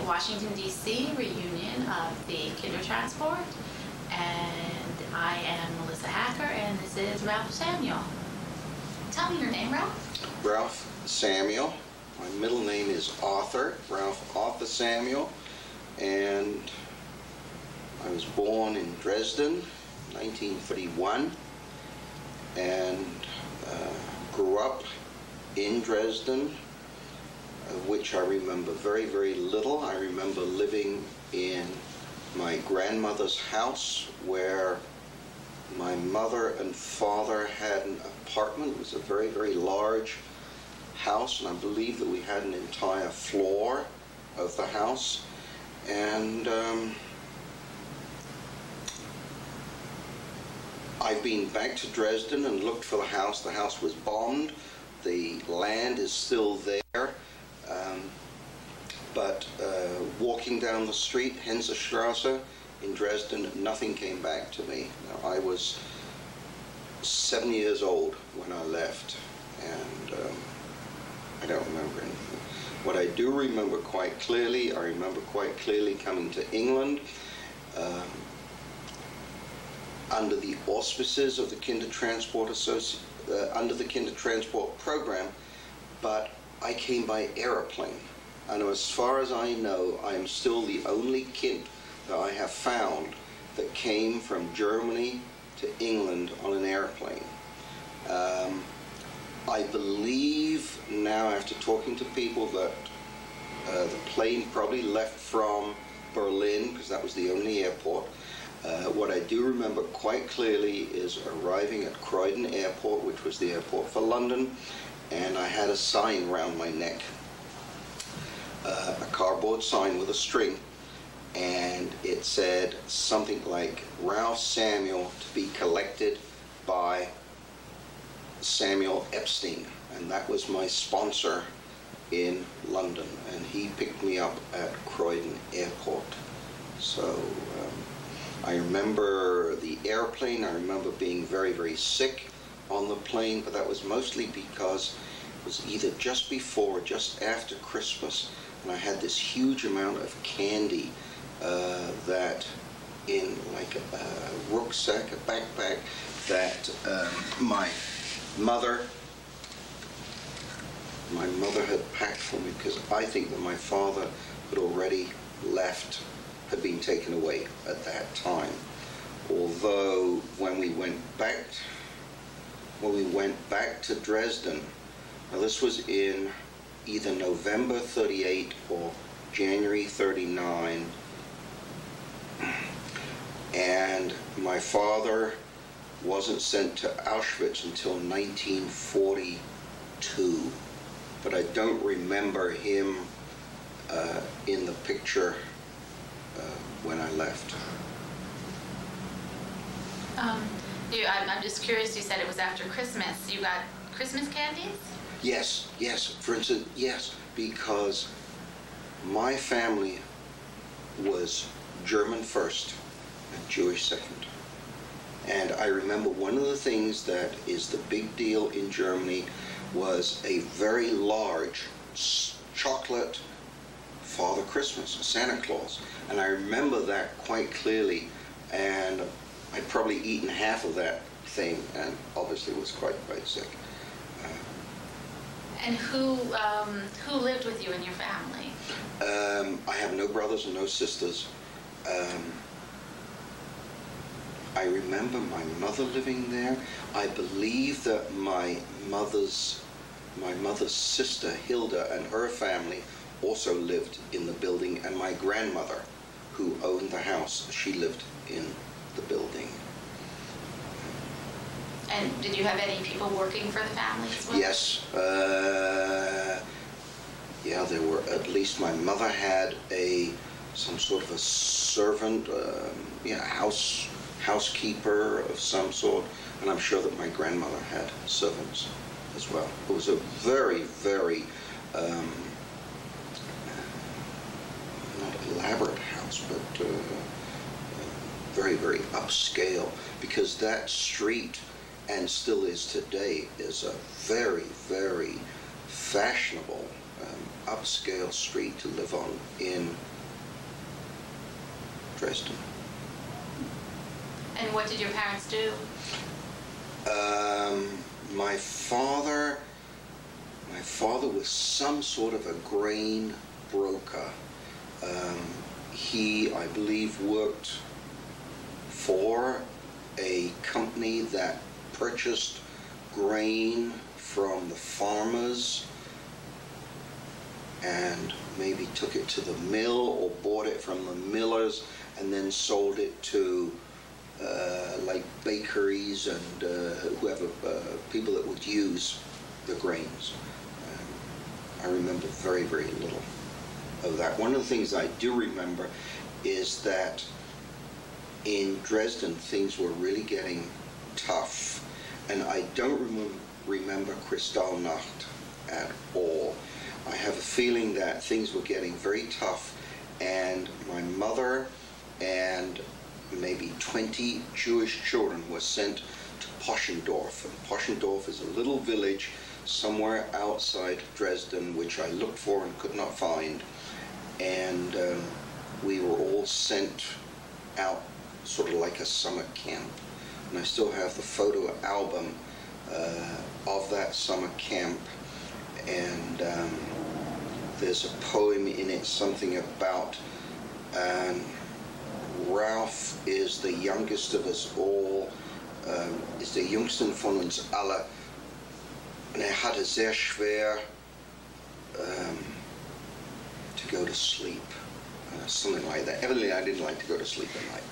Washington, D.C. reunion of the Kindertransport, and I am Melissa Hacker, and this is Ralph Samuel. Tell me your name, Ralph. Ralph Samuel. My middle name is Arthur, Ralph Arthur Samuel, and I was born in Dresden, 1931, and grew up in Dresden, of which I remember very, very little. I remember living in my grandmother's house where my mother and father had an apartment. It was a very, very large house, and I believe that we had an entire floor of the house. And I've been back to Dresden and looked for the house. The house was bombed. The land is still there. But walking down the street, Hensestrasse in Dresden, nothing came back to me. Now, I was 7 years old when I left, and I don't remember anything. What I do remember quite clearly, I remember quite clearly coming to England under the auspices of the Kindertransport under the Kindertransport program, but I came by aeroplane. And as far as I know, I am still the only kind that I have found that came from Germany to England on an airplane. I believe now, after talking to people, that the plane probably left from Berlin, because that was the only airport. What I do remember quite clearly is arriving at Croydon Airport, which was the airport for London, and I had a sign around my neck, a cardboard sign with a string, and it said something like Ralph Samuel to be collected by Samuel Epstein, and that was my sponsor in London, and he picked me up at Croydon Airport. So I remember the airplane. I remember being very, very sick on the plane, but that was mostly because it was either just before or just after Christmas, and I had this huge amount of candy that in like a rucksack, a backpack, that my mother had packed for me, because I think that my father had already left, had been taken away at that time. Although when we went back to Dresden, now this was in either November 38 or January 39, and my father wasn't sent to Auschwitz until 1942, but I don't remember him in the picture when I left. I'm just curious, you said it was after Christmas. You got Christmas candies? Yes, for instance, yes, because my family was German first and Jewish second. And I remember one of the things that is the big deal in Germany was a very large chocolate Father Christmas, Santa Claus. And I remember that quite clearly, and I'd probably eaten half of that thing, and obviously was quite sick. And who lived with you and your family? I have no brothers and no sisters. I remember my mother living there. I believe that my mother's sister Hilda and her family also lived in the building, and my grandmother, who owned the house, she lived in the building. And did you have any people working for the family as well? Yes. Yeah, there were at least. My mother had some sort of a servant, housekeeper of some sort, and I'm sure that my grandmother had servants as well. It was a very, very not elaborate house, but very, very upscale, because that street, and still is today, is a very, very fashionable upscale street to live on in Dresden. And what did your parents do? My father was some sort of a grain broker. He, I believe, worked for a company that purchased grain from the farmers and maybe took it to the mill or bought it from the millers and then sold it to like bakeries and whoever, people that would use the grains. I remember very, very little of that. One of the things I do remember is that in Dresden things were really getting tough, and I don't remember Kristallnacht at all. I have a feeling that things were getting very tough, and my mother and maybe 20 Jewish children were sent to Poschendorf. And Poschendorf is a little village somewhere outside Dresden, which I looked for and could not find. And we were all sent out sort of like a summer camp. And I still have the photo album of that summer camp. And there's a poem in it, something about Ralph is the youngest of us all, ist der jüngsten von uns alle. And had es sehr schwer to go to sleep, something like that. Evidently, I didn't like to go to sleep at night.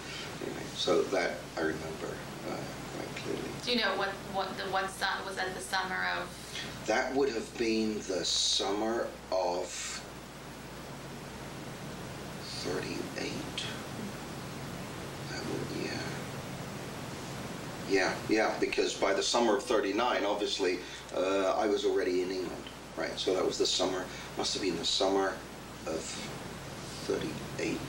Anyway, so that I remember quite clearly. Do you know what was that the summer of? That would have been the summer of 38. Yeah, because by the summer of 39, obviously, I was already in England, right? So that was the summer, must have been the summer of 38.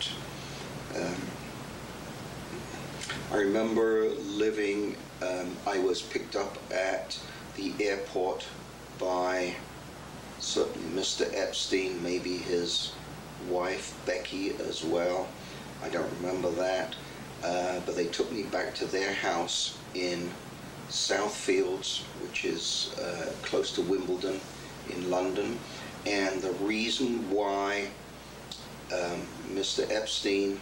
I remember living, I was picked up at the airport by certain Mr. Epstein, maybe his wife, Becky, as well. I don't remember that. But they took me back to their house in Southfields, which is close to Wimbledon in London. And the reason why Mr. Epstein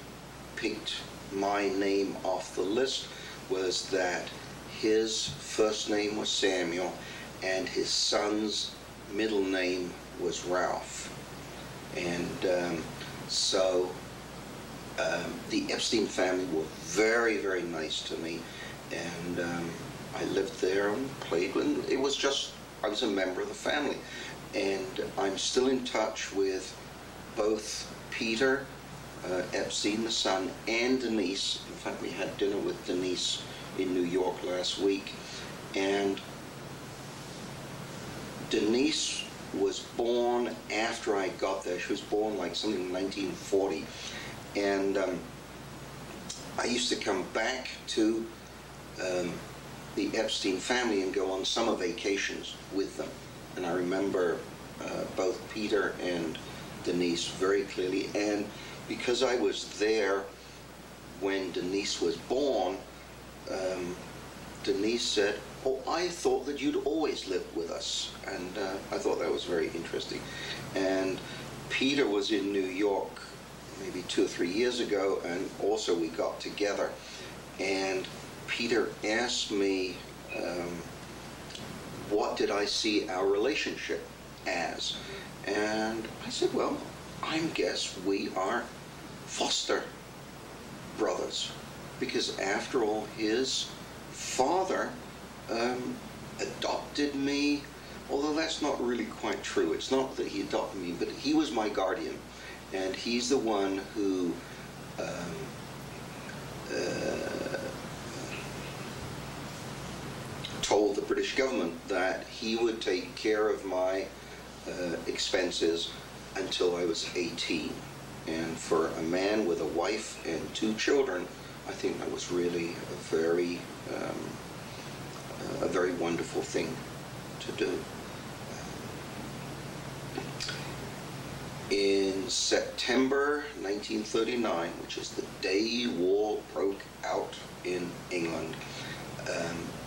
picked my name off the list was that his first name was Samuel and his son's middle name was Ralph. And so the Epstein family were very, very nice to me, and I lived there and played with. It was just, I was a member of the family, and I'm still in touch with both Peter Epstein, the son, and Denise. In fact, we had dinner with Denise in New York last week, and Denise was born after I got there. She was born like something in 1940. And I used to come back to the Epstein family and go on summer vacations with them. And I remember both Peter and Denise very clearly. And because I was there when Denise was born, Denise said, "Oh, I thought that you'd always lived with us." And I thought that was very interesting. And Peter was in New York maybe 2 or 3 years ago, and also we got together, and Peter asked me what did I see our relationship as, and I said, well, I guess we are foster brothers, because after all, his father adopted me, although that's not really quite true. It's not that he adopted me, but he was my guardian. And he's the one who told the British government that he would take care of my expenses until I was 18. And for a man with a wife and 2 children, I think that was really a very wonderful thing to do. In September 1939, which is the day war broke out in England,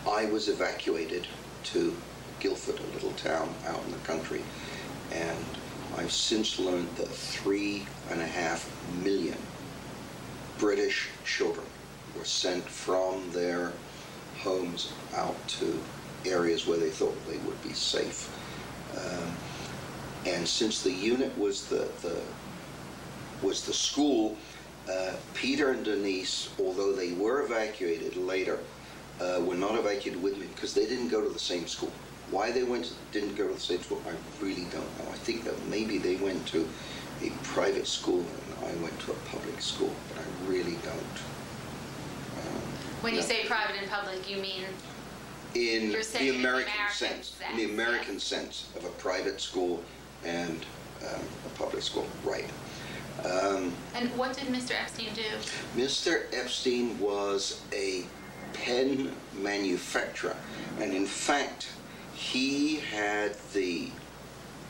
I was evacuated to Guildford, a little town out in the country, and I've since learned that 3.5 million British children were sent from their homes out to areas where they thought they would be safe. And since the unit was the school, Peter and Denise, although they were evacuated later, were not evacuated with me because they didn't go to the same school. Why they didn't go to the same school, I really don't know. I think that maybe they went to a private school and I went to a public school, but I really don't. When you say private and public, you mean? In the American sense. In the American sense of a private school and a public school, right. And what did Mr. Epstein do? Mr. Epstein was a pen manufacturer, and in fact, he had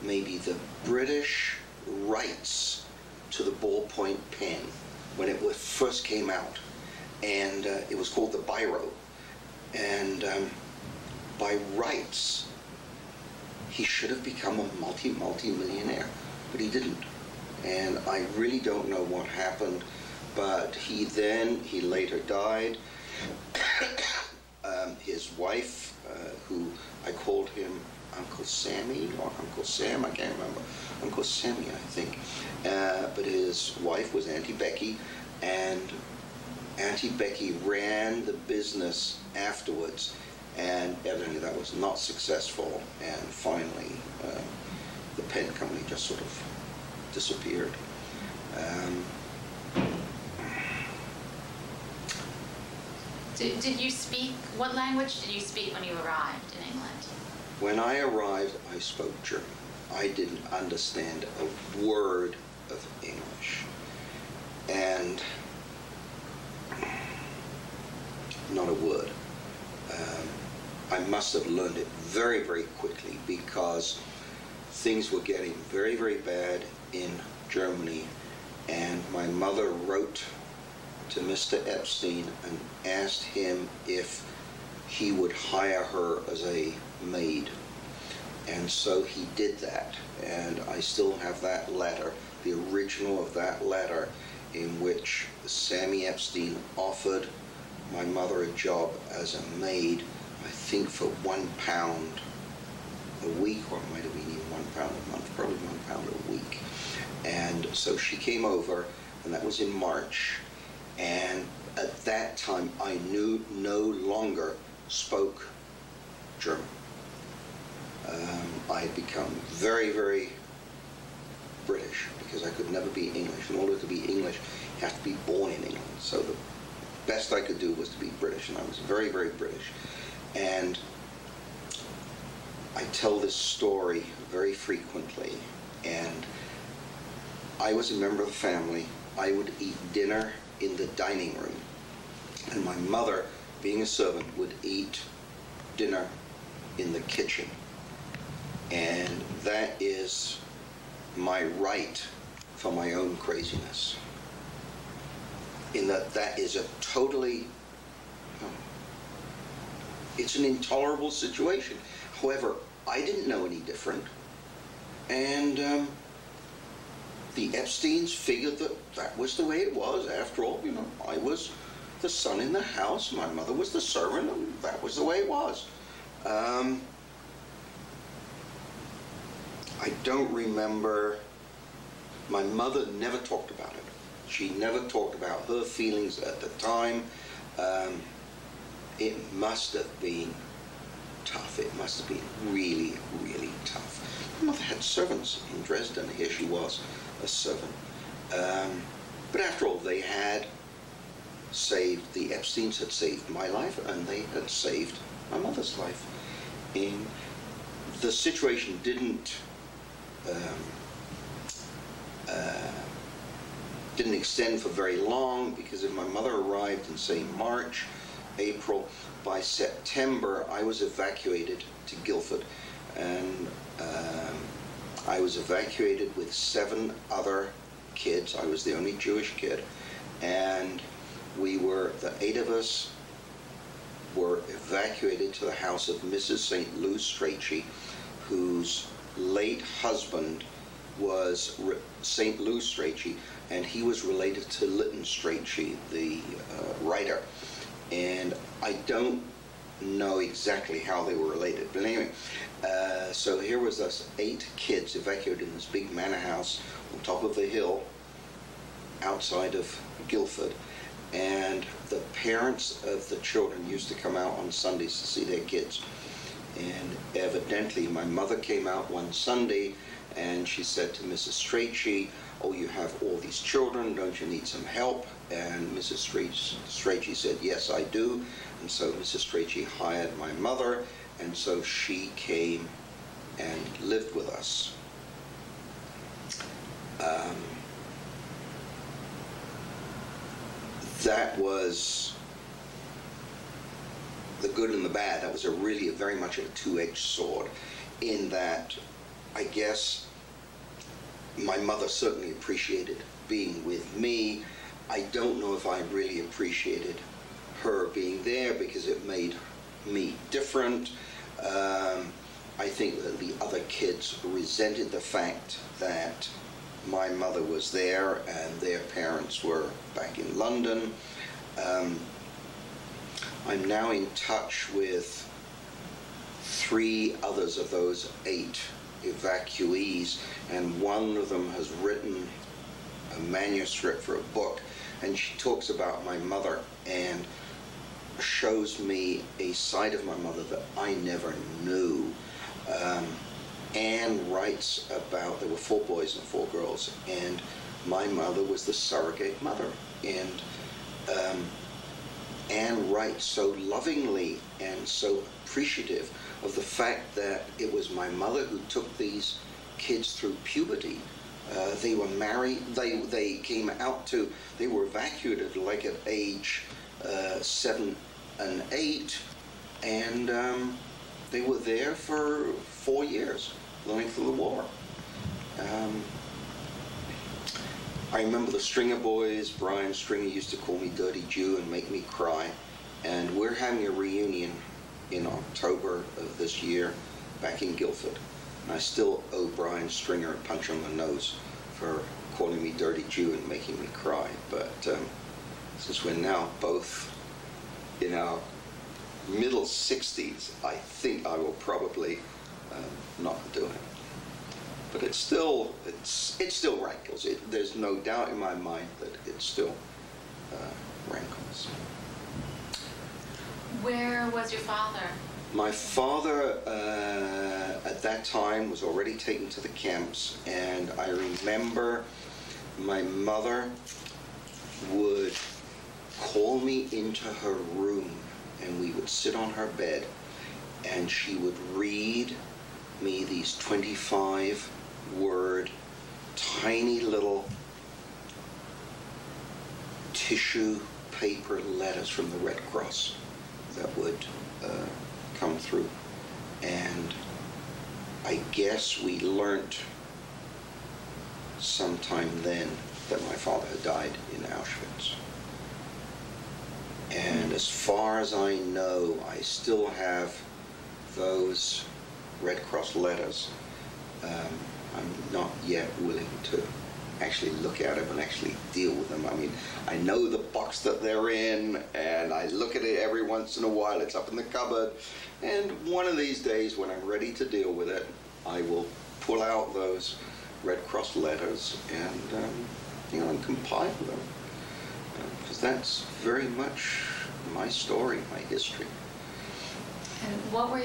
maybe the British rights to the ballpoint pen when it first came out, and it was called the Biro, and by rights, he should have become a multi-millionaire, but he didn't. And I really don't know what happened, but he later died. His wife, who I called him Uncle Sammy or Uncle Sam, I can't remember. Uncle Sammy, I think. But his wife was Auntie Becky, and Auntie Becky ran the business afterwards, and evidently that was not successful, and finally the pen company just sort of disappeared. Did you speak, what language did you speak when you arrived in England? When I arrived, I spoke German. I didn't understand a word of English. And not a word. I must have learned it very, very quickly because things were getting very, very bad in Germany, and my mother wrote to Mr. Epstein and asked him if he would hire her as a maid. And so he did that, and I still have that letter, the original of that letter, in which Sammy Epstein offered my mother a job as a maid, I think for £1 a week, or it might have been even £1 a month, probably £1 a week. And so she came over, and that was in March, and at that time I no longer spoke German. I had become very, very British because I could never be English. In order to be English, you have to be born in England. So the best I could do was to be British, and I was very, very British. And I tell this story very frequently, and I was a member of the family. I would eat dinner in the dining room, and my mother, being a servant, would eat dinner in the kitchen. And that is my right for my own craziness, in that is a totally, it's an intolerable situation. However, I didn't know any different, and the Epsteins figured that that was the way it was. After all, you know, I was the son in the house, my mother was the servant, and that was the way it was. I don't remember, my mother never talked about it. She never talked about her feelings at the time. It must have been tough. It must have been really, really tough. My mother had servants in Dresden. Here she was, a servant. But after all, they had saved, the Epsteins had saved my life, and they had saved my mother's life. And the situation didn't extend for very long, because if my mother arrived in, say, March, April, by September I was evacuated to Guildford, and I was evacuated with 7 other kids. I was the only Jewish kid, and the 8 of us were evacuated to the house of Mrs. St. Louis Strachey, whose late husband was St. Louis Strachey, and he was related to Lytton Strachey, the writer. And I don't know exactly how they were related, but anyway, so here was us 8 kids evacuated in this big manor house on top of a hill outside of Guildford, and the parents of the children used to come out on Sundays to see their kids. And evidently my mother came out one Sunday and she said to Mrs. Strachey, "Oh, you have all these children, don't you need some help?" And Mrs. Strachey said, "Yes, I do." And so Mrs. Strachey hired my mother, and so she came and lived with us. That was the good and the bad. That was really very much a two-edged sword, in that I guess my mother certainly appreciated being with me. I don't know if I really appreciated her being there because it made me different. I think that the other kids resented the fact that my mother was there and their parents were back in London. I'm now in touch with 3 others of those 8 evacuees, and one of them has written a manuscript for a book, and she talks about my mother and shows me a side of my mother that I never knew. Anne writes about, there were 4 boys and 4 girls, and my mother was the surrogate mother. And Anne writes so lovingly and so appreciative of the fact that it was my mother who took these kids through puberty. They were married, they came out to, they were evacuated like at age 7 and 8, and they were there for 4 years, the length of the war. I remember the Stringer boys. Brian Stringer used to call me Dirty Jew and make me cry. And we're having a reunion in October of this year back in Guildford. And I still owe Brian Stringer a punch on the nose for calling me Dirty Jew and making me cry. But since we're now both in our middle 60s, I think I will probably not do it. But it still rankles. There's no doubt in my mind that it still rankles. Where was your father? My father at that time was already taken to the camps, and I remember my mother would call me into her room, and we would sit on her bed, and she would read me these 25-word, tiny little tissue paper letters from the Red Cross that would come through. And I guess we learned sometime then that my father had died in Auschwitz. And as far as I know, I still have those Red Cross letters. I'm not yet willing to actually look at them and actually deal with them. I mean, I know the box that they're in, and I look at it every once in a while. It's up in the cupboard, and one of these days when I'm ready to deal with it, I will pull out those Red Cross letters and and compile them, because that's very much my story, my history. And what were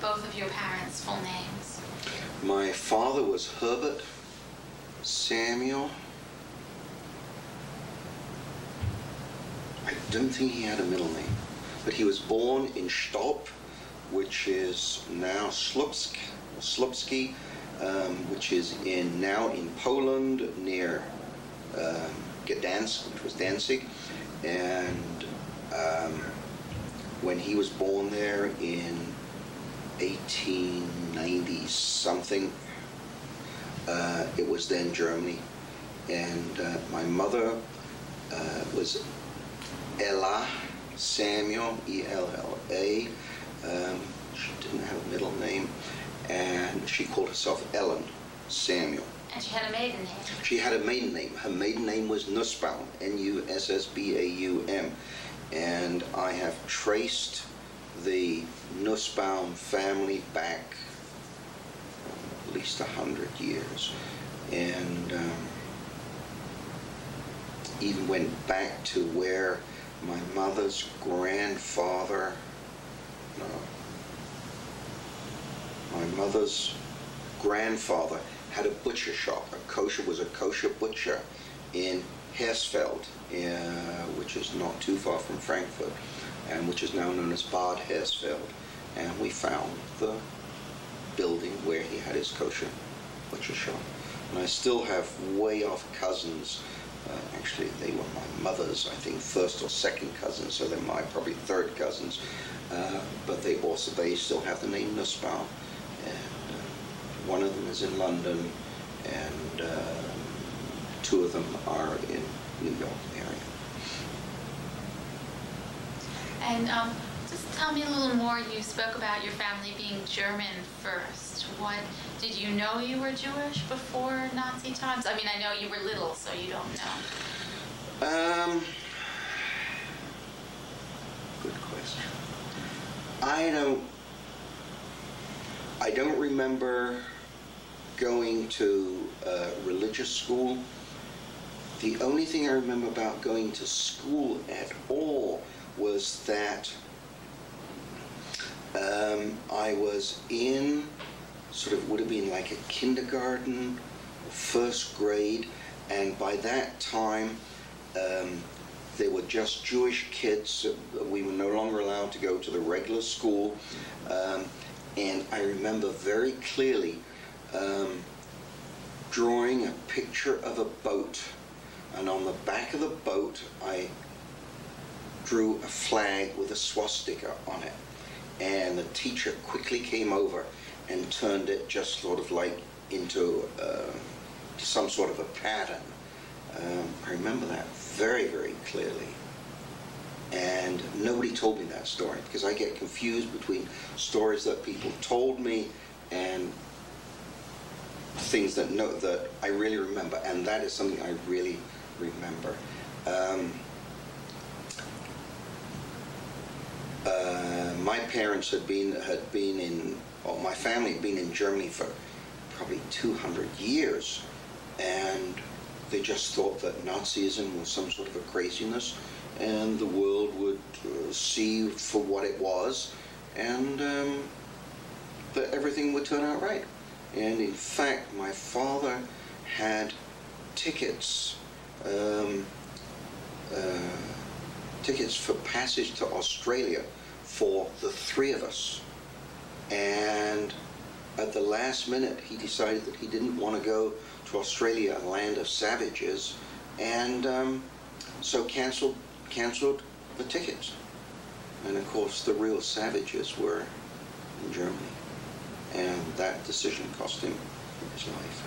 both of your parents' full names? My father was Herbert Samuel. I don't think he had a middle name, but he was born in Stolp, which is now Slupski, which is now in Poland near Gdansk, which was Danzig, and when he was born there in 1890 something, It was then Germany. And my mother was Ella Samuel, E-L-L-A. She didn't have a middle name, and she called herself Ellen Samuel. And she had a maiden name. She had a maiden name. Her maiden name was Nussbaum, N-U-S-S-B-A-U-M. And I have traced the Nussbaum family back at least 100 years. And even went back to where my mother's grandfather, had a butcher shop. Was a kosher butcher in Hersfeld, which is not too far from Frankfurt, and which is now known as Bad Hersfeld. And we found the building where he had his kosher butcher shop. And I still have way off cousins. Actually, they were my mother's, I think, first or second cousins, so they're my probably third cousins. But they still have the name Nussbaum. And one of them is in London, and two of them are in New York area. And just tell me a little more. You spoke about your family being German first. What, did you know you were Jewish before Nazi times? I mean, I know you were little, so you don't know. Good question. I don't remember going to religious school. The only thing I remember about going to school at all was that I was in would have been like a kindergarten, first grade, and by that time they were just Jewish kids. We were no longer allowed to go to the regular school, and I remember very clearly drawing a picture of a boat, and on the back of the boat I drew a flag with a swastika on it, and the teacher quickly came over and turned it just sort of like into some sort of a pattern. I remember that very, very clearly. And nobody told me that story, because I get confused between stories that people told me and things that I really remember, and that is something I really remember. My parents had been in, or my family had been in Germany for probably 200 years, and they just thought that Nazism was some sort of a craziness, and the world would see for what it was, and that everything would turn out right. And in fact, my father had tickets for passage to Australia for the three of us. And at the last minute, he decided that he didn't want to go to Australia, a land of savages, and so canceled the tickets. And of course, the real savages were in Germany, and that decision cost him his life.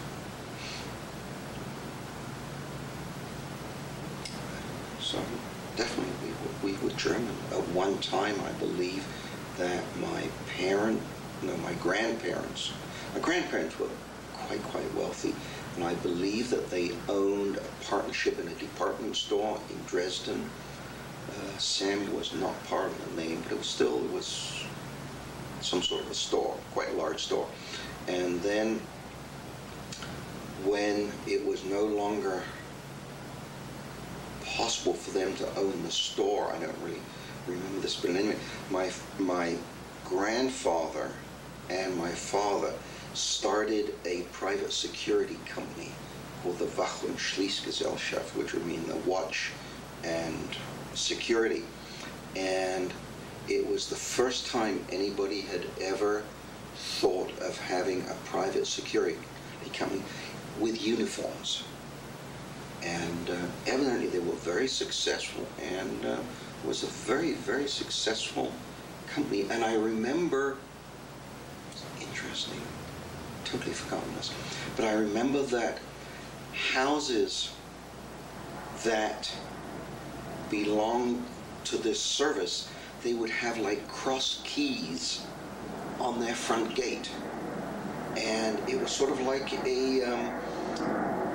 So definitely we were German. At one time, I believe that my grandparents were quite wealthy, and I believe that they owned a partnership in a department store in Dresden. Samuel was not part of the name, but it was some sort of a store, quite a large store. And then when it was no longer possible for them to own the store, I don't really remember this, but anyway, my grandfather and my father started a private security company called the Wach- und Schließgesellschaft, which would mean the watch and security. And it was the first time anybody had ever thought of having a private security company with uniforms. And evidently they were very successful, and it was a very, very successful company. And I remember, it's interesting, totally forgotten this. But I remember that houses that belonged to this service, they would have like cross keys on their front gate. And it was sort of like a,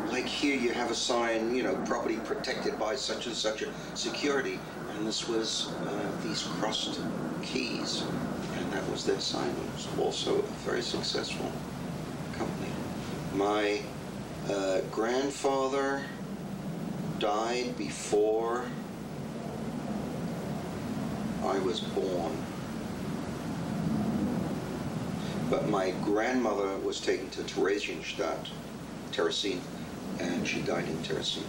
like here you have a sign, you know, property protected by such and such a security. And this was these crossed keys. And that was their sign. It was also a very successful company. My grandfather died before I was born. But my grandmother was taken to Theresienstadt, Terezin, and she died in Terezin.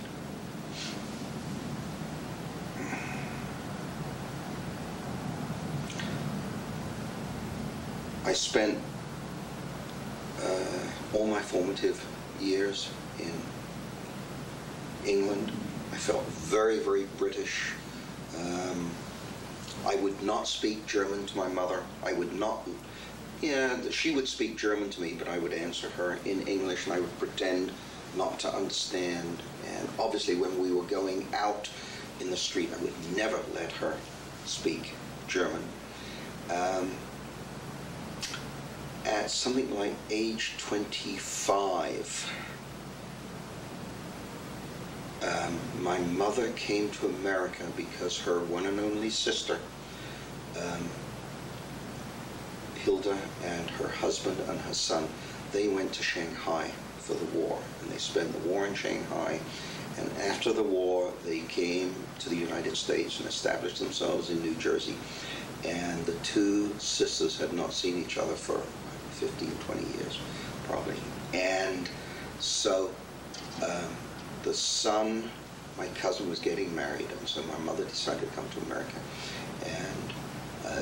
I spent all my formative years in England. I felt very, very British. I would not speak German to my mother. I would not, yeah, she would speak German to me, but I would answer her in English and I would pretend not to understand. And obviously when we were going out in the street, I would never let her speak German. At something like age 25, my mother came to America because her one and only sister, Hilda, and her husband and her son, they went to Shanghai for the war, and they spent the war in Shanghai. And after the war, they came to the United States and established themselves in New Jersey. And the two sisters had not seen each other for 15, 20 years, probably. And so the son, my cousin, was getting married, and so my mother decided to come to America. And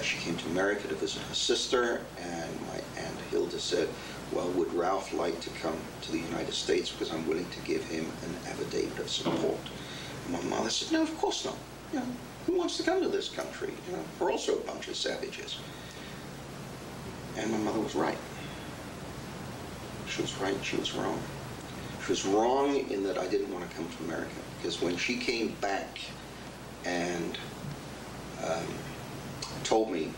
she came to America to visit her sister, and my Aunt Hilda said, well, would Ralph like to come to the United States because I'm willing to give him an affidavit of support? And my mother said, no, of course not. You know, who wants to come to this country? You know, we're also a bunch of savages. And my mother was right. She was right, she was wrong. She was wrong in that I didn't want to come to America, because when she came back and told me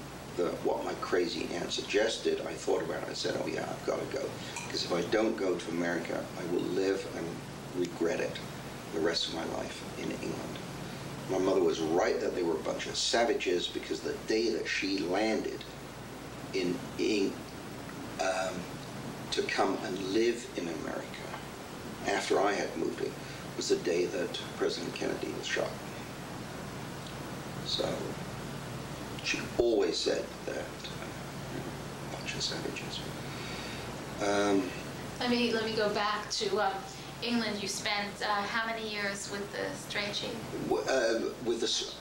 what my crazy aunt suggested, I thought about it. I said, oh yeah, I've got to go. Because if I don't go to America, I will live and regret it the rest of my life in England. My mother was right that they were a bunch of savages, because the day that she landed to come and live in America after I had moved in was the day that President Kennedy was shot. So she always said that a bunch of savages. Let me go back to England. You spent how many years with the Strachey? With this,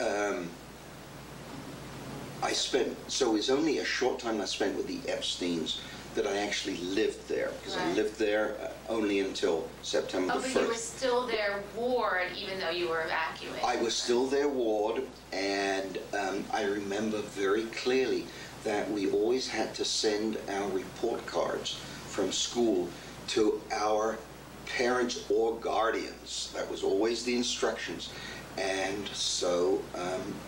I spent, so it was only a short time I spent with the Epsteins that I actually lived there, because I lived there only until September 1st. But you were still their ward even though you were evacuated. I was still their ward, and I remember very clearly that we always had to send our report cards from school to our parents or guardians. That was always the instructions. And so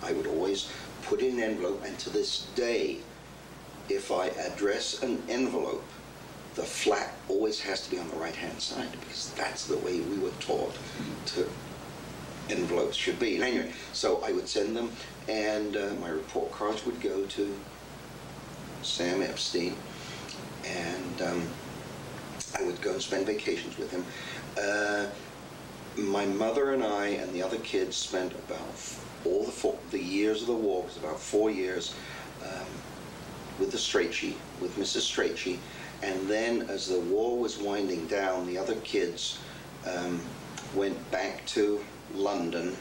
I would always put in an envelope, and to this day, if I address an envelope, the flap always has to be on the right-hand side, because that's the way we were taught to envelopes should be. And anyway, so I would send them, and my report cards would go to Sam Epstein, and I would go and spend vacations with him. My mother and I and the other kids spent about all the years of the war, it was about 4 years, with the Strachey, with Mrs. Strachey. And then as the war was winding down, the other kids went back to London.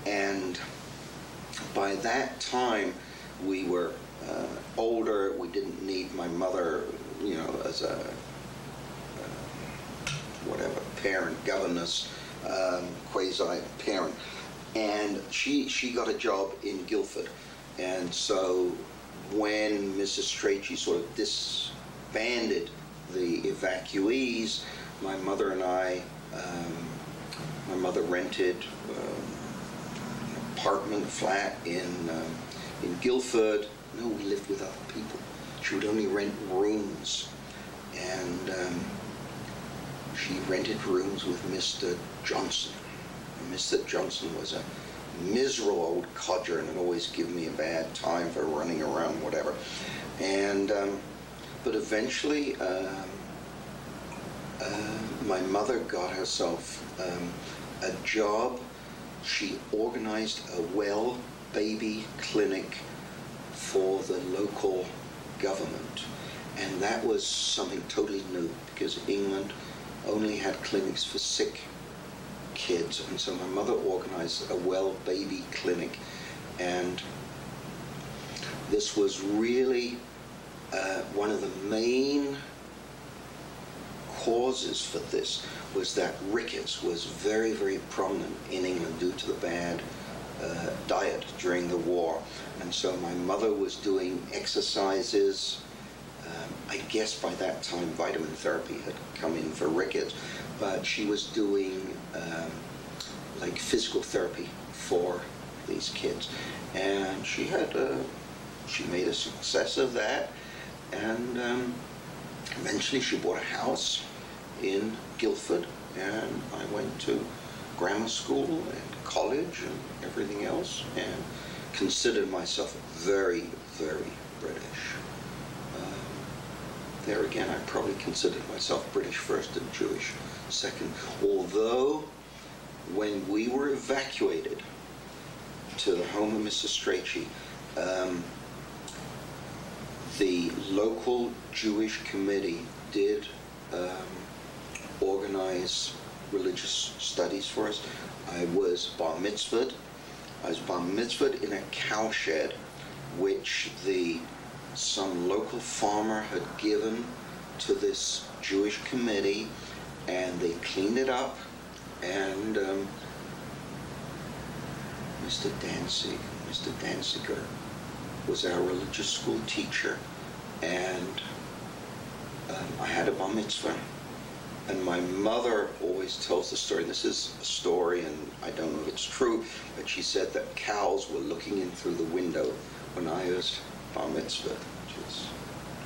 And by that time, we were older. We didn't need my mother, you know, as a whatever, parent, governess, quasi-parent. And she got a job in Guildford. And so when Mrs. Strachey sort of disbanded the evacuees, my mother and I, my mother rented an apartment flat in Guildford. No, we lived with other people. She would only rent rooms, and she rented rooms with Mr. Johnson. And Mr. Johnson was a miserable old codger and would always give me a bad time for running around, whatever. And but eventually, my mother got herself a job. She organized a well baby clinic for the local government, and that was something totally new because England only had clinics for sick kids, and so my mother organized a well baby clinic, and this was really one of the main causes for this was that rickets was very, very prominent in England due to the bad diet during the war. And so my mother was doing exercises. I guess by that time vitamin therapy had come in for rickets, but she was doing like physical therapy for these kids. And she made a success of that, and eventually she bought a house in Guildford, and I went to grammar school and college and everything else, and considered myself very, very British. There again, I probably considered myself British first and Jewish second, although when we were evacuated to the home of Mr. Strachey, the local Jewish committee did organize religious studies for us. I was bar mitzvahed. I was bar mitzvahed in a cowshed which some local farmer had given to this Jewish committee, and they cleaned it up, and Mr. Danziger was our religious school teacher, and I had a bar mitzvah. And my mother always tells the story, and this is a story, and I don't know if it's true, but she said that cows were looking in through the window when I was bar mitzvah, which is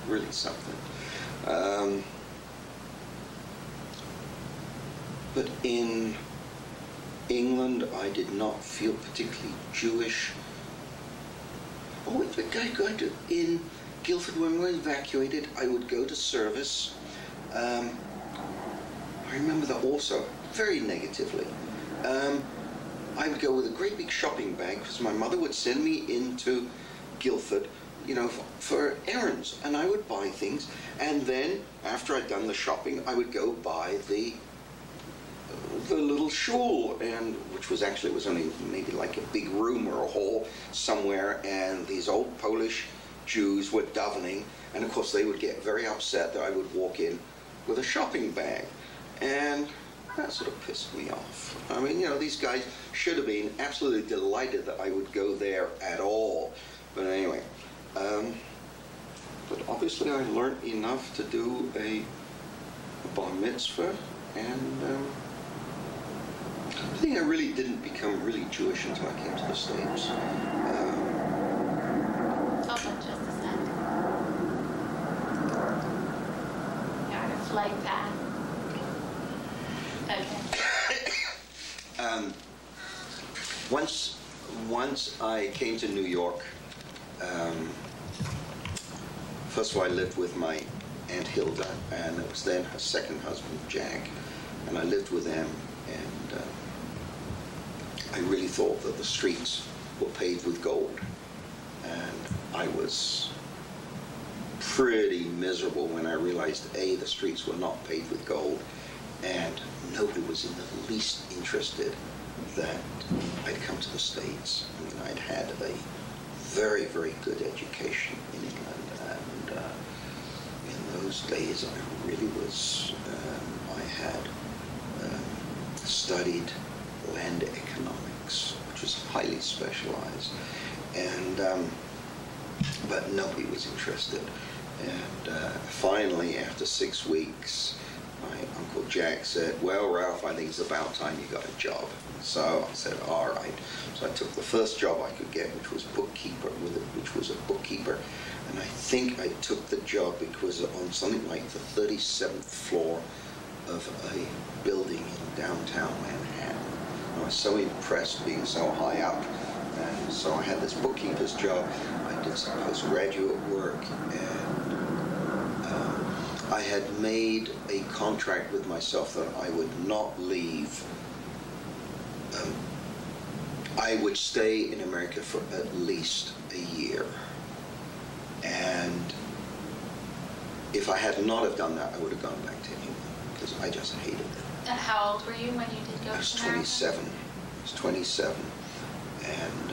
really something. But in England, I did not feel particularly Jewish. Oh, in Guildford, when we were evacuated, I would go to service. I remember that also very negatively. I would go with a great big shopping bag because my mother would send me into Guildford, you know, for errands, and I would buy things, and then after I'd done the shopping, I would go buy the little shul, and which was actually, it was only maybe like a big room or a hall somewhere, and these old Polish Jews were davening, and of course they would get very upset that I would walk in with a shopping bag, and that sort of pissed me off. I mean, you know, these guys should have been absolutely delighted that I would go there at all. But anyway, but obviously I learned enough to do a bar mitzvah, and I think I really didn't become really Jewish until I came to the States. Hold on just a second. Yeah, it's like that. Okay. Once I came to New York, first of all I lived with my Aunt Hilda, and it was then her second husband, Jack, and I lived with them, and I really thought that the streets were paved with gold, and I was pretty miserable when I realized A, the streets were not paved with gold, and nobody was in the least interested that I'd come to the States. I mean, I'd had a very, very good education in England, and in those days I really was, I had studied land economics, which was highly specialized, and but nobody was interested. And finally, after 6 weeks, my Uncle Jack said, well, Ralph, I think it's about time you got a job. So I said, all right. So I took the first job I could get, which was a bookkeeper. And I think I took the job because on something like the 37th floor of a building in downtown Manhattan. I was so impressed being so high up. And so I had this bookkeeper's job. I did some postgraduate work, and I had made a contract with myself that I would not leave. I would stay in America for at least a year. And if I had not have done that, I would have gone back to England, because I just hated it. How old were you when you did go to America? I was 27. I was 27. And,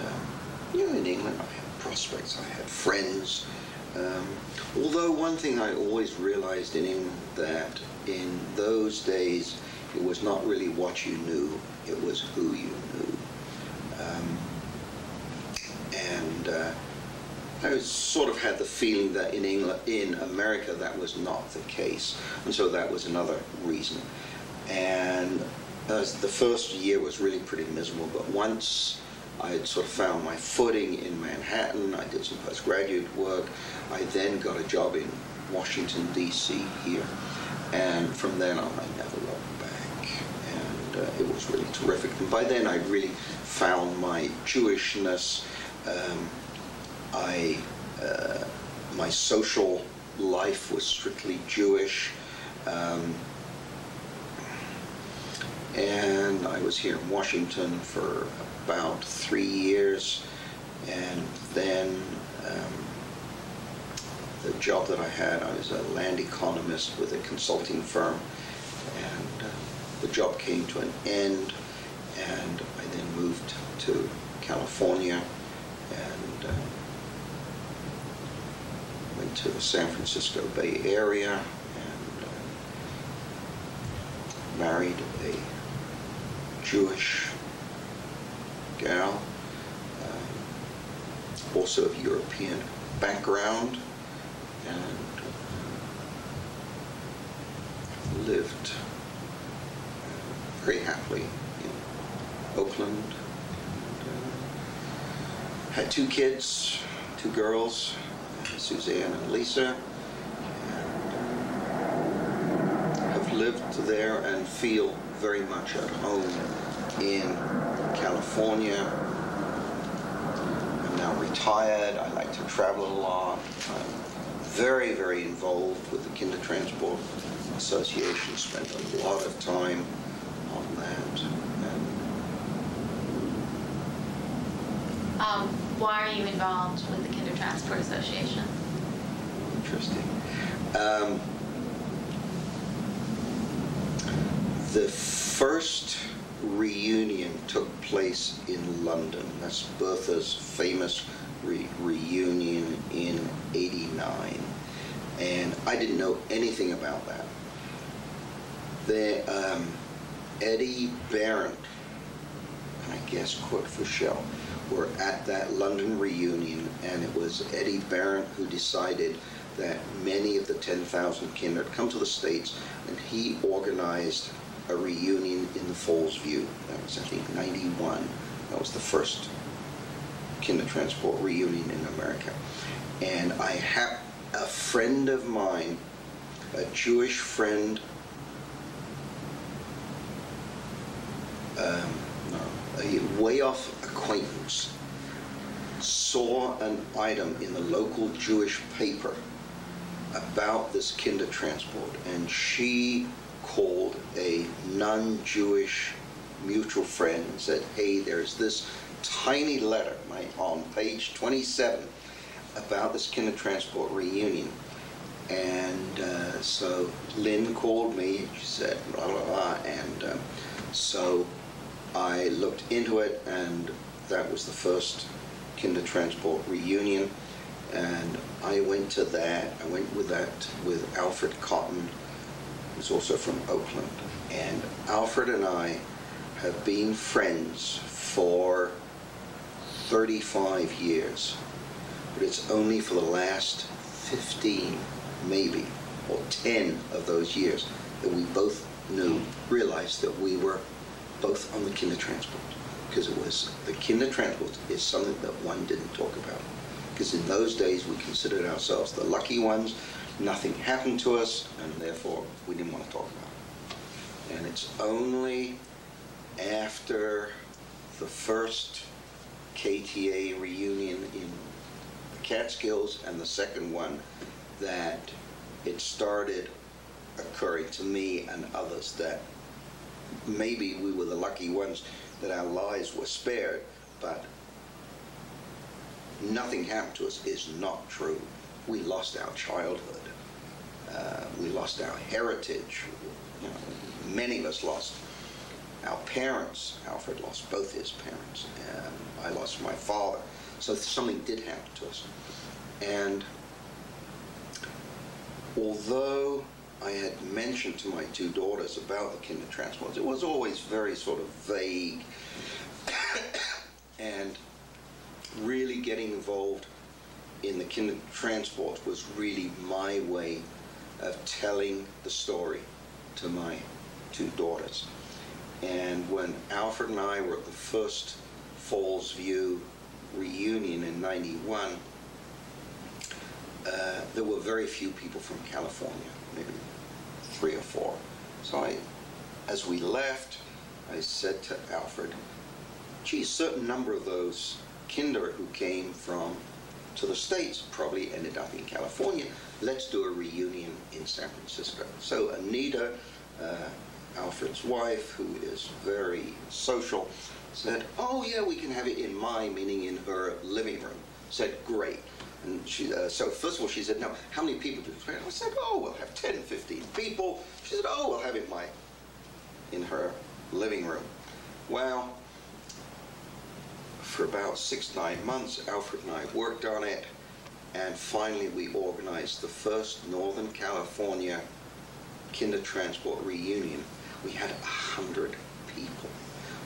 in England I had prospects, I had friends. Although one thing I always realized in England, that in those days it was not really what you knew, it was who you knew. I sort of had the feeling that in America that was not the case, and so that was another reason. And the first year was really pretty miserable, but once I had sort of found my footing in Manhattan, I did some postgraduate work, I then got a job in Washington, D.C. here, and from then on I never went back, and it was really terrific. And by then I really found my Jewishness. My social life was strictly Jewish, and I was here in Washington for about 3 years, and then the job that I had, I was a land economist with a consulting firm, and the job came to an end, and I then moved to California and went to the San Francisco Bay Area and married a Jewish gal, also of European background, and lived very happily in Oakland. Had 2 kids, 2 girls, Suzanne and Maliza, and have lived there and feel very much at home in California. I'm now retired. I like to travel a lot. I'm very, very involved with the Kindertransport Association. Spent a lot of time on that. Why are you involved with the Kindertransport Association? Interesting. The first reunion took place in London. That's Bertha's famous reunion in '89. And I didn't know anything about that. Eddie Barron, and I guess Kurt Fuchel, were at that London reunion, and it was Eddie Barron who decided that many of the 10,000 kinder had come to the States, and he organized a reunion in the Falls View. That was, I think, '91. That was the first Kindertransport reunion in America. And I have a friend of mine, a Jewish friend, a way-off acquaintance, saw an item in the local Jewish paper about this Kindertransport, and she called a non-Jewish mutual friend and said, hey, there's this tiny letter on page 27 about this Kindertransport reunion. And so Lynn called me, she said, blah, blah, blah, and so I looked into it, and that was the first Kindertransport reunion, and I went to that. I went with that with Alfred Cotton, who's also from Oakland, and Alfred and I have been friends for 35 years, but it's only for the last 15, maybe, or 10 of those years that we both realized that we were both on the Kindertransport. Because it was, the Kindertransport is something that one didn't talk about. Because in those days we considered ourselves the lucky ones, nothing happened to us, and therefore we didn't want to talk about it. And it's only after the first KTA reunion in the Catskills and the second one that it started occurring to me and others that maybe we were the lucky ones that our lives were spared, but nothing happened to us is not true. We lost our childhood. We lost our heritage. You know, many of us lost our parents. Alfred lost both his parents, and I lost my father. So something did happen to us. And although I had mentioned to my two daughters about the Kindertransport, it was always very sort of vague. And really getting involved in the Kindertransport was really my way of telling the story to my two daughters. And when Alfred and I were at the first Falls View reunion in '91, there were very few people from California, maybe 3 or 4. So as we left, I said to Alfred, gee, a certain number of those Kinder who came to the States probably ended up in California. Let's do a reunion in San Francisco. So Anita, Alfred's wife, who is very social, said, oh yeah, we can have it in meaning in her living room. Said, great. And she, so first of all, she said, no, how many people do you expect? I said, oh, we'll have 10, 15 people. She said, oh, we'll have it in her living room. Well, for about 6, 9 months, Alfred and I worked on it, and finally we organized the first Northern California Kindertransport reunion. We had 100 people,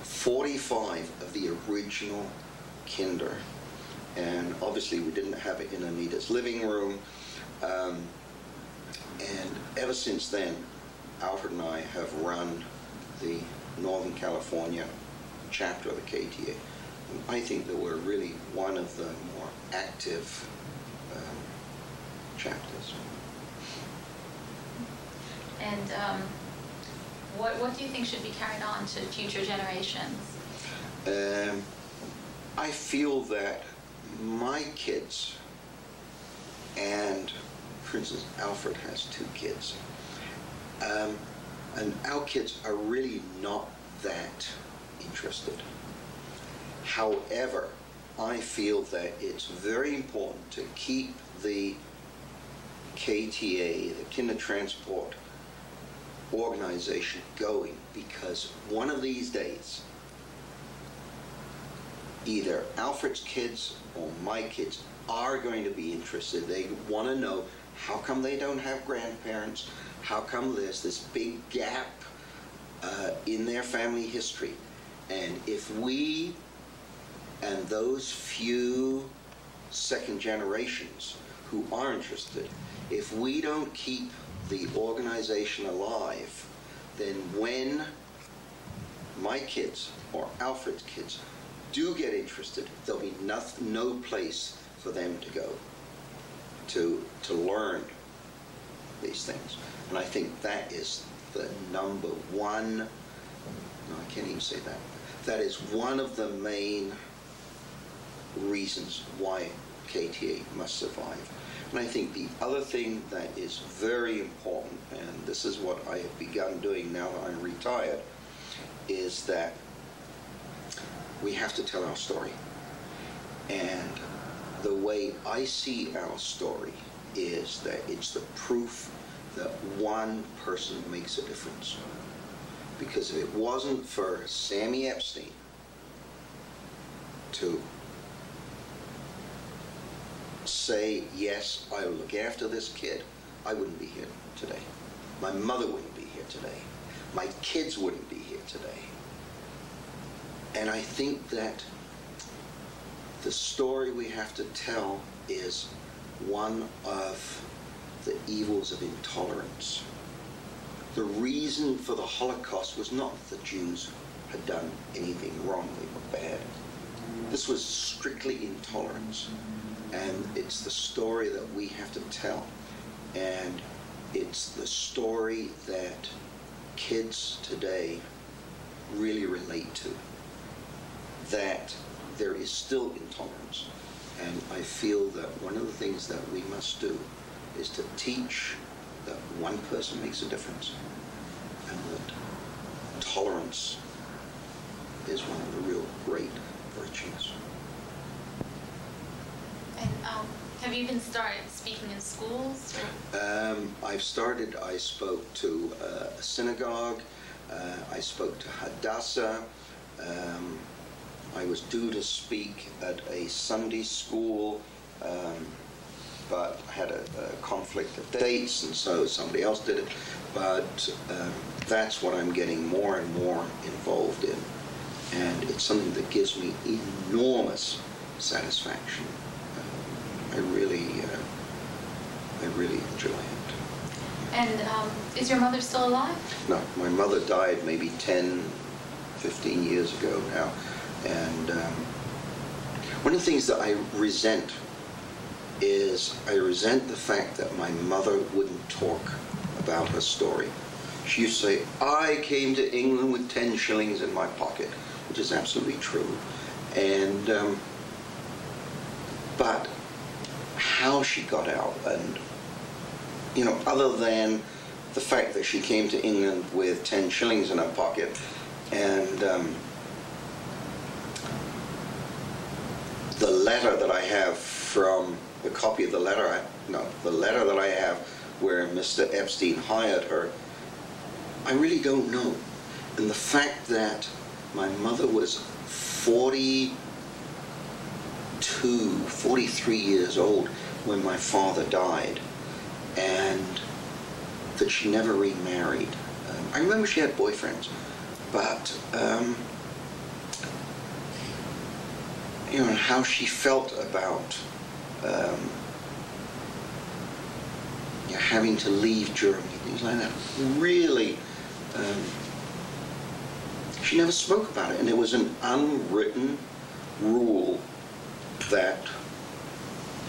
45 of the original Kinder. And obviously we didn't have it in Anita's living room. And ever since then, Alfred and I have run the Northern California chapter of the KTA. And I think that we're really one of the more active chapters. And what do you think should be carried on to future generations? I feel that my kids, and for instance, Alfred has 2 kids, and our kids are really not that interested. However, I feel that it's very important to keep the KTA, the Kindertransport organization going, because one of these days, either Alfred's kids or my kids are going to be interested. They want to know, how come they don't have grandparents? How come there's this big gap in their family history? And if we and those few second generations who are interested, if we don't keep the organization alive, then when my kids or Alfred's kids do get interested, there'll be no place for them to go to learn these things. And I think that is the number one, no, I can't even say that. That is one of the main reasons why KTA must survive. And I think the other thing that is very important, and this is what I have begun doing now that I'm retired, is that we have to tell our story. And the way I see our story is that it's the proof that one person makes a difference. Because if it wasn't for Sammy Epstein to say, yes, I will look after this kid, I wouldn't be here today. My mother wouldn't be here today. My kids wouldn't be here today. And I think that the story we have to tell is one of the evils of intolerance. The reason for the Holocaust was not that the Jews had done anything wrong, they were bad. This was strictly intolerance. And it's the story that we have to tell. And it's the story that kids today really relate to. That there is still intolerance. And I feel that one of the things that we must do is to teach that one person makes a difference, and that tolerance is one of the real great virtues. And have you even started speaking in schools? I spoke to a synagogue, I spoke to Hadassah, I was due to speak at a Sunday school, but I had a conflict of dates, and so somebody else did it. But that's what I'm getting more and more involved in. And it's something that gives me enormous satisfaction. I really enjoy it. And is your mother still alive? No, my mother died maybe 10, 15 years ago now. And one of the things that I resent is I resent the fact that my mother wouldn't talk about her story. She used to say, I came to England with 10 shillings in my pocket, which is absolutely true. And but how she got out, and you know, other than the fact that she came to England with 10 shillings in her pocket, and the letter that I have from the copy of the letter, the letter that I have where Mr. Epstein hired her, I really don't know. And the fact that my mother was 42, 43 years old when my father died, and that she never remarried. I remember she had boyfriends, but you know, and how she felt about you know, having to leave Germany, things like that. Really, she never spoke about it, and it was an unwritten rule that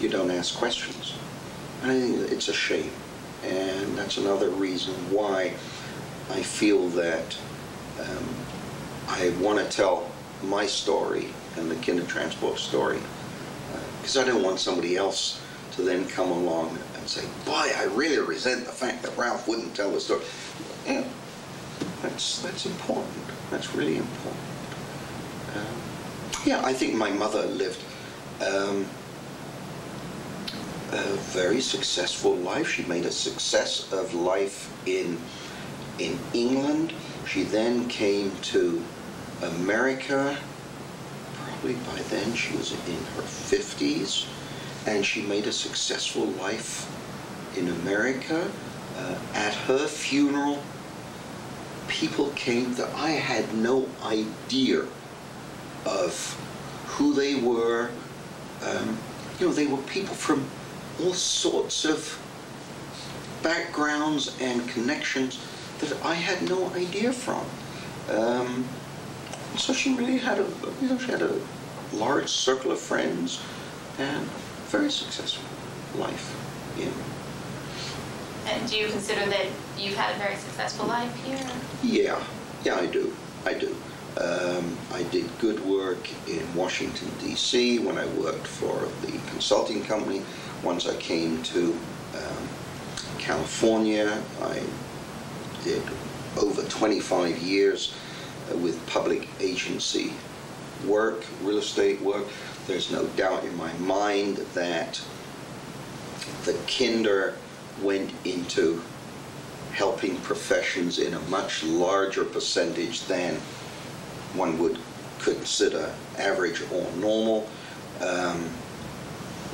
you don't ask questions. And I think it's a shame, and that's another reason why I feel that I want to tell my story and the Kindertransport story, because I don't want somebody else to then come along and say, boy, I really resent the fact that Ralph wouldn't tell the story. Yeah, that's important. That's really important. Yeah, I think my mother lived a very successful life. She made a success of life in England. She then came to America. Probably by then she was in her 50s, and she made a successful life in America. At her funeral, people came that I had no idea of who they were. You know, they were people from all sorts of backgrounds and connections that I had no idea from. So she really had she had a large circle of friends and very successful life in. And do you consider that you've had a very successful life here? Yeah, I do. I did good work in Washington, D.C. when I worked for the consulting company. Once I came to California, I did over 25 years with public agency work, real estate work. There's no doubt in my mind that the Kinder went into helping professions in a much larger percentage than one would consider average or normal.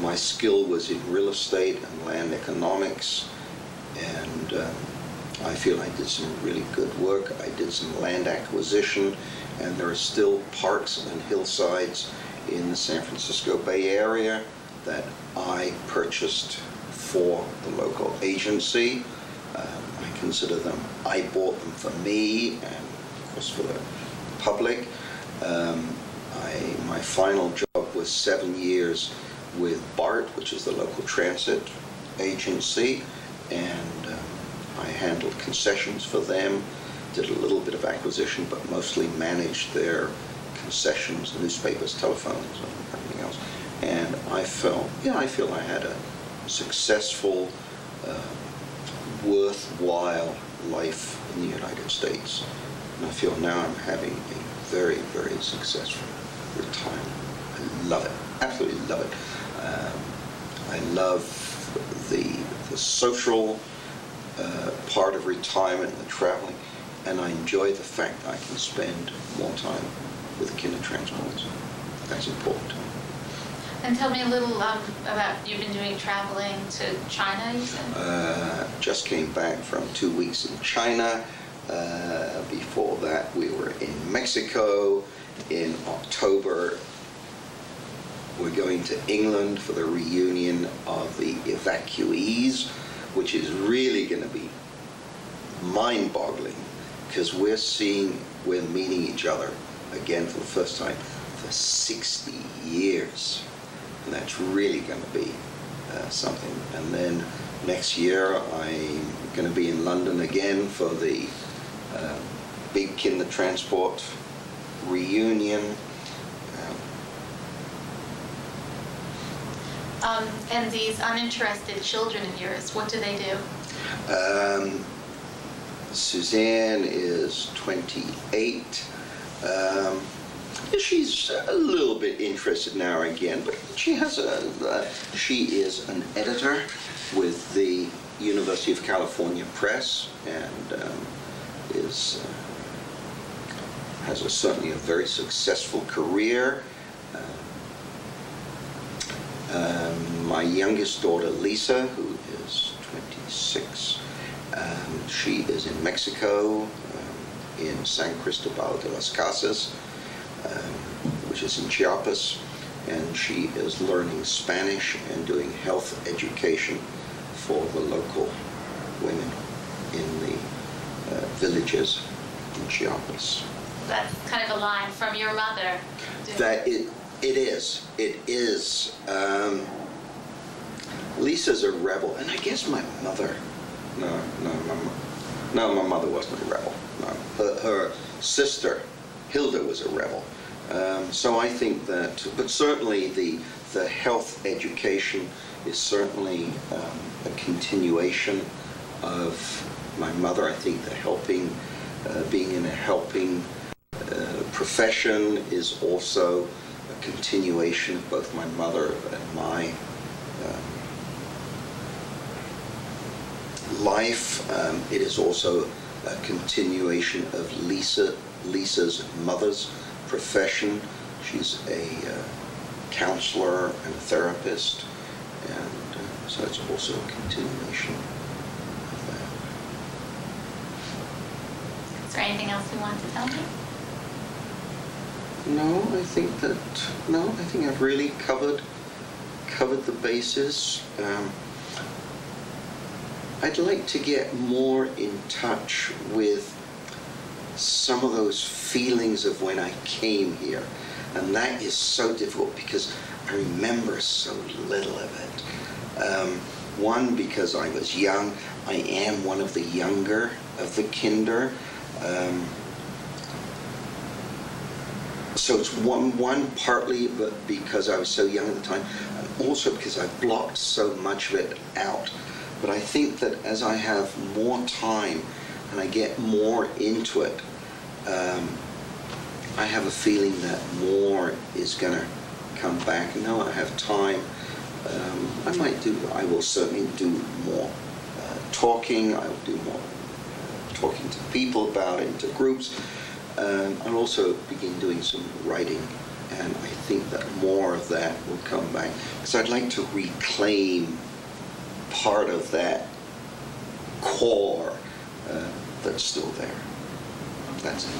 My skill was in real estate and land economics, and I feel I did some really good work. I did some land acquisition, and there are still parks and hillsides in the San Francisco Bay Area that I purchased for the local agency. I consider them, I bought them for me and of course for the public. My final job was 7 years with BART, which is the local transit agency, and I handled concessions for them, did a little bit of acquisition, but mostly managed their concessions, newspapers, telephones, and everything else. And I feel I had a successful, worthwhile life in the United States. And I feel now I'm having a very, very successful retirement. I love it, absolutely love it. I love the social part of retirement, the traveling, and I enjoy the fact that I can spend more time with Kindertransport. That's important to me. And tell me a little about, you've been doing traveling to China, you said? Just came back from 2 weeks in China. Before that, we were in Mexico. In October, we're going to England for the reunion of the evacuees, which is really going to be mind-boggling because we're meeting each other again for the first time for 60 years. And that's really going to be something. And then next year, I'm going to be in London again for the big Kindertransport reunion. And these uninterested children of yours, what do they do? Suzanne is 28. She's a little bit interested now or again, but she is an editor with the University of California Press, and has certainly a very successful career. My youngest daughter, Lisa, who is 26, she is in Mexico, in San Cristobal de las Casas, which is in Chiapas, and she is learning Spanish and doing health education for the local women in the villages in Chiapas. That's kind of a line from your mother. It is. Lisa's a rebel, and I guess my mother. No, my mother wasn't a rebel. No, her sister Hilda was a rebel. So I think that, but certainly the health education is certainly a continuation of my mother. I think the helping, being in a helping profession is also a continuation of both my mother and my life. It is also a continuation of Lisa's mother's profession. She's a counselor and a therapist, and so it's also a continuation of that. Is there anything else you want to tell me? No, I think I've really covered the bases. I'd like to get more in touch with some of those feelings of when I came here, and that is so difficult because I remember so little of it. One, because I was young. I am one of the younger of the kinder. So it's one partly but because I was so young at the time, and also because I blocked so much of it out. But I think that as I have more time and I get more into it, I have a feeling that more is going to come back. And now I have time, I will certainly do more talking. I will do more talking to people about it, to groups. I'll also begin doing some writing, and I think that more of that will come back, because I'd like to reclaim part of that core that's still there. That's it.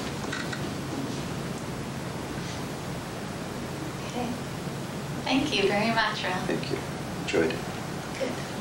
Okay. Thank you very much, Ralph. Thank you. Enjoyed it. Good.